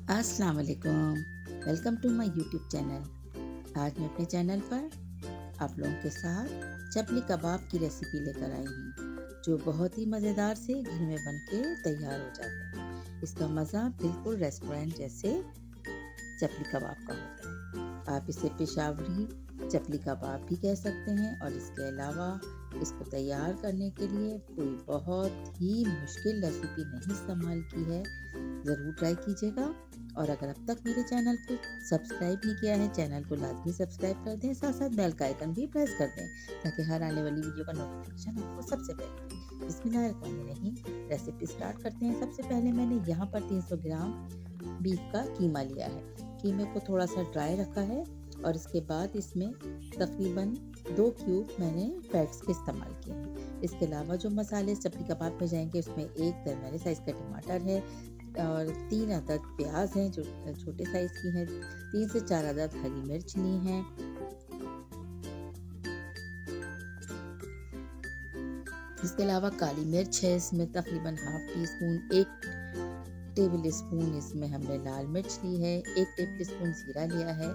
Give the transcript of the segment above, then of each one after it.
अस्सलाम वालेकुम। Welcome to my YouTube channel. आज मैं अपने चैनल पर आप लोगों के साथ चपली कबाब की रेसिपी लेकर आई हूँ, जो बहुत ही मज़ेदार से घर में बन के तैयार हो जाते हैं। इसका मज़ा बिल्कुल रेस्टोरेंट जैसे चपली कबाब का होता है। आप इसे पेशावरी चपली कबाब भी कह सकते हैं। और इसके अलावा इसको तैयार करने के लिए कोई बहुत ही मुश्किल रेसिपी नहीं इस्तेमाल की है। ज़रूर ट्राई कीजिएगा। और अगर अब तक मेरे चैनल को सब्सक्राइब नहीं किया है, चैनल को लाजमी सब्सक्राइब कर दें, साथ साथ बेल का आइकन भी प्रेस कर दें, ताकि हर आने वाली वीडियो का नोटिफिकेशन आपको सबसे पहले मिले। बिस्मिल्लाहिर्रहमानिर्रहीम। रेसिपी स्टार्ट करते हैं। सबसे पहले मैंने यहाँ पर 300 ग्राम बीफ का कीमा लिया है। कीमे को थोड़ा सा ड्राई रखा है और इसके बाद इसमें तकरीबन 2 क्यूब मैंने फैट्स के इस्तेमाल किए हैं। इसके अलावा जो मसाले चपली कबाब में जाएंगे, उसमें एक दरमियाने साइज़ का टमाटर है और 3 अदद प्याज हैं जो छोटे साइज़ की हैं। 3 से 4 अदद हरी मिर्च ली हैं। इसके अलावा काली मिर्च है, इसमें तकरीबन half tea spoon, 1 table spoon इसमें हमने लाल मिर्च ली है, 1 टेबल स्पून जीरा लिया है,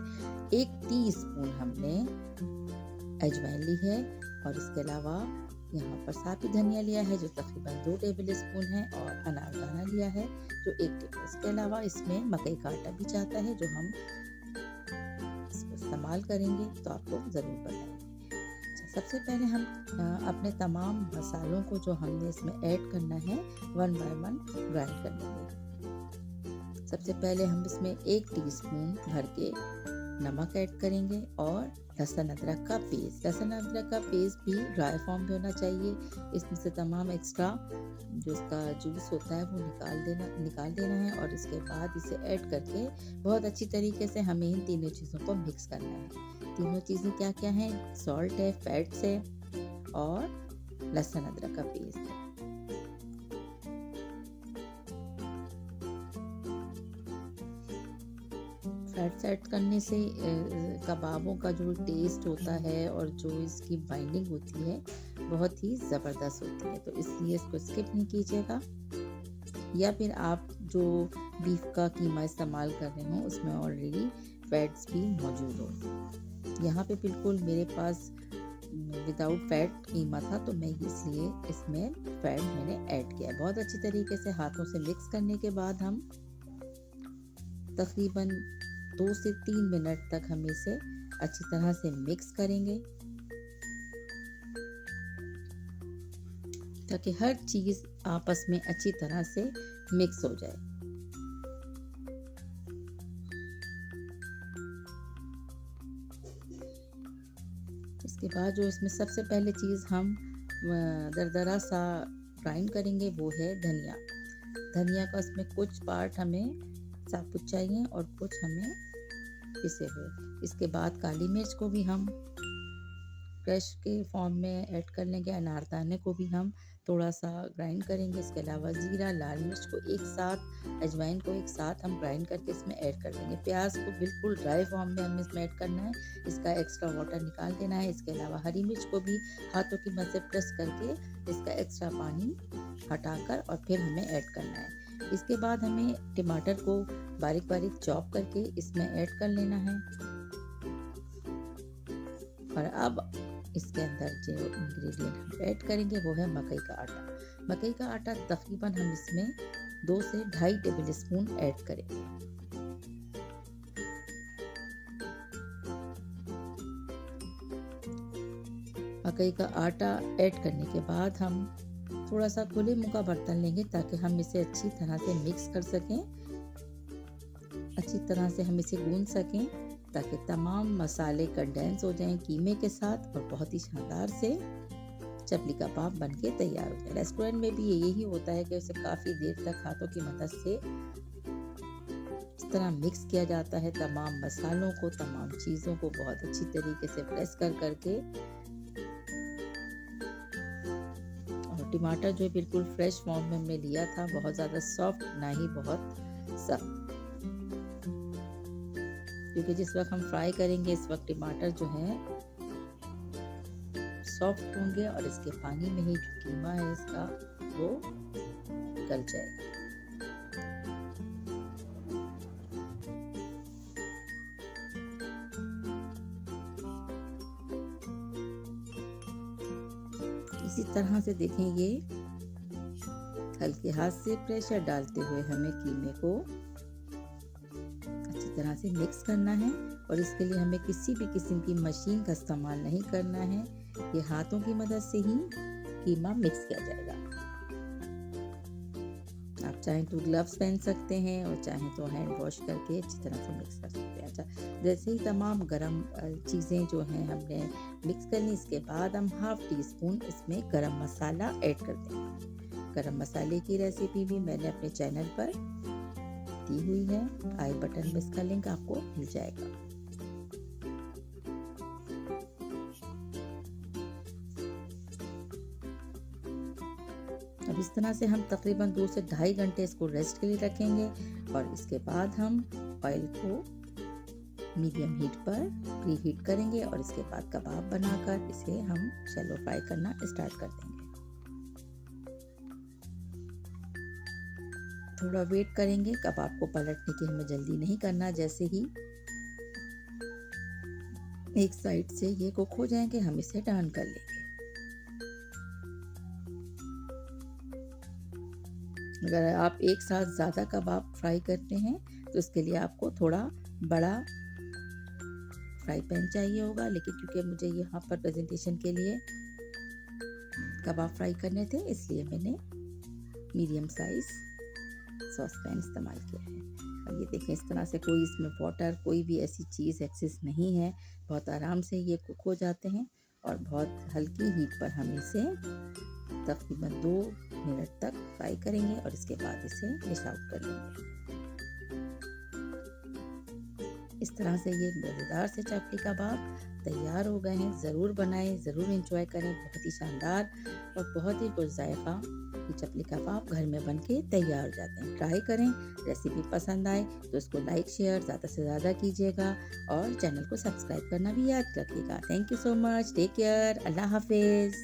1 टीस्पून हमने अजवाइन ली है। और इसके अलावा यहाँ पर साबुत धनिया लिया है जो तकरीबन 2 टेबल स्पून है, और अनारदाना लिया है जो 1 टेबल। इसके अलावा इसमें मकई का आटा भी जाता है जो हम इसको इस्तेमाल करेंगे, तो आपको ज़रूर बताएंगे। अच्छा, सबसे पहले हम अपने तमाम मसालों को जो हमने इसमें ऐड करना है, 1 बाय 1 ग्राइंड कर लेंगे। सबसे पहले हम इसमें 1 टीस्पून भर के नमक ऐड करेंगे और लहसुन अदरक का पेस्ट। लहसुन अदरक का पेस्ट भी ड्राई फॉर्म में होना चाहिए। इसमें से तमाम एक्स्ट्रा जो इसका जूस होता है वो निकाल देना है। और इसके बाद इसे ऐड करके बहुत अच्छी तरीके से हमें इन तीनों चीज़ों को मिक्स करना है। तीनों चीज़ें क्या क्या हैं? सॉल्ट है, फैट्स है और लहसुन अदरक का पेस्ट है। फैट्स ऐड करने से कबाबों का जो टेस्ट होता है और जो इसकी बाइंडिंग होती है बहुत ही ज़बरदस्त होती है, तो इसलिए इसको स्किप नहीं कीजिएगा। या फिर आप जो बीफ का कीमा इस्तेमाल कर रहे हो उसमें ऑलरेडी फैट्स भी मौजूद हो। यहाँ पे बिल्कुल मेरे पास विदाउट फैट कीमा था, तो मैं इसलिए इसमें फैट मैंने ऐड किया। बहुत अच्छी तरीके से हाथों से मिक्स करने के बाद हम तकरीबन 2 से 3 मिनट तक हम इसे अच्छी तरह से मिक्स करेंगे, ताकि हर चीज़ आपस में अच्छी तरह से मिक्स हो जाए। इसके बाद जो इसमें सबसे पहले चीज़ हम दरदरा सा ग्राइंड करेंगे वो है धनिया। धनिया का इसमें कुछ पार्ट हमें साबुत चाहिए और कुछ हमें पिसे हुए। इसके बाद काली मिर्च को भी हम क्रश के फॉर्म में ऐड कर लेंगे। अनारदाने को भी हम थोड़ा सा ग्राइंड करेंगे। इसके अलावा ज़ीरा, लाल मिर्च को एक साथ, अजवाइन को एक साथ हम ग्राइंड करके इसमें ऐड कर देंगे। प्याज को बिल्कुल ड्राई फॉर्म में हमें इसमें ऐड करना है, इसका एक्स्ट्रा वाटर निकाल देना है। इसके अलावा हरी मिर्च को भी हाथों की मदद से प्रेस करके इसका एक्स्ट्रा पानी हटाकर और फिर हमें ऐड करना है। इसके बाद हमें टमाटर को बारीक बारीक चॉप करके इसमें ऐड कर लेना है। और अब इसके अंदर जो इंग्रेडिएंट हम ऐड करेंगे वो है मकई का आटा। मकई का आटा तकरीबन हम इसमें 2 से 2.5 टेबल स्पून ऐड करेंगे। मकई का आटा ऐड करने के बाद हम थोड़ा सा खुले मुंह का बर्तन लेंगे, ताकि हम इसे अच्छी तरह से मिक्स कर सकें, अच्छी तरह से हम इसे गूंद सकें, ताकि तमाम मसाले कंडेंस हो जाएं कीमे के साथ और बहुत ही शानदार से चपली कबाब बन के तैयार हो जाए। रेस्टोरेंट में भी यही होता है कि उसे काफ़ी देर तक हाथों की मदद से इस तरह मिक्स किया जाता है, तमाम मसालों को, तमाम चीज़ों को बहुत अच्छी तरीके से प्रेस कर करके। और टमाटर जो बिल्कुल फ्रेश फॉर्म में हमने लिया था, बहुत ज़्यादा सॉफ्ट ना ही बहुत सख्त, क्योंकि जिस वक्त हम फ्राई करेंगे इस वक्त टमाटर जो है सॉफ्ट होंगे और इसके पानी में ही जो कीमा है इसका वो गल जाएगा। इसी तरह से देखें, ये हल्के हाथ से प्रेशर डालते हुए हमें कीमे को अच्छी तरह से मिक्स करना है। और इसके लिए हमें किसी भी किस्म की मशीन का इस्तेमाल नहीं करना है, ये हाथों की मदद से ही कीमा मिक्स किया जाएगा। आप चाहें तो ग्लव्स पहन सकते हैं और चाहें तो हैंड वॉश करके अच्छी तरह से मिक्स कर सकते हैं। अच्छा, जैसे ही तमाम गरम चीज़ें जो हैं हमने मिक्स कर ली, इसके बाद हम 1/2 टीस्पून इसमें गरम मसाला ऐड कर देंगे। गरम मसाले की रेसिपी भी मैंने अपने चैनल पर दी हुई है, आई बटन में इसका लिंक आपको मिल जाएगा। अब इस तरह से हम तकरीबन 2 से ढाई घंटे इसको रेस्ट के लिए रखेंगे और इसके बाद हम ऑयल को मीडियम हीट पर प्री हीट करेंगे और इसके बाद कबाब बनाकर इसे हम शैलो फ्राई करना स्टार्ट कर देंगे। थोड़ा वेट करेंगे, कबाब को पलटने की हमें जल्दी नहीं करना। जैसे ही एक साइड से ये कुक हो जाएंगे, हम इसे टर्न कर लेंगे। अगर आप एक साथ ज़्यादा कबाब फ्राई करते हैं तो इसके लिए आपको थोड़ा बड़ा फ्राई पैन चाहिए होगा, लेकिन क्योंकि मुझे यहाँ पर प्रेजेंटेशन के लिए कबाब फ्राई करने थे, इसलिए मैंने मीडियम साइज सॉस पैन इस्तेमाल किया है। अब ये देखें, इस तरह से कोई इसमें वाटर, कोई भी ऐसी चीज़ एक्सेस नहीं है। बहुत आराम से ये कुक हो जाते हैं और बहुत हल्की हीट पर हम इसे तकरीबन 2 मिनट तक फ्राई करेंगे और इसके बाद इसे डिश आउट कर लेंगे। इस तरह से ये मज़ेदार से चपली कबाब तैयार हो गए हैं। ज़रूर बनाएं, ज़रूर एंजॉय करें। बहुत ही शानदार और बहुत ही पुरज़ायक़ा ये चपली कबाब घर में बनके तैयार हो जाते हैं। ट्राई करें। रेसिपी पसंद आए तो इसको लाइक शेयर ज़्यादा से ज़्यादा कीजिएगा और चैनल को सब्सक्राइब करना भी याद रखिएगा। Thank you so much. Take care. अल्लाह हाफिज़।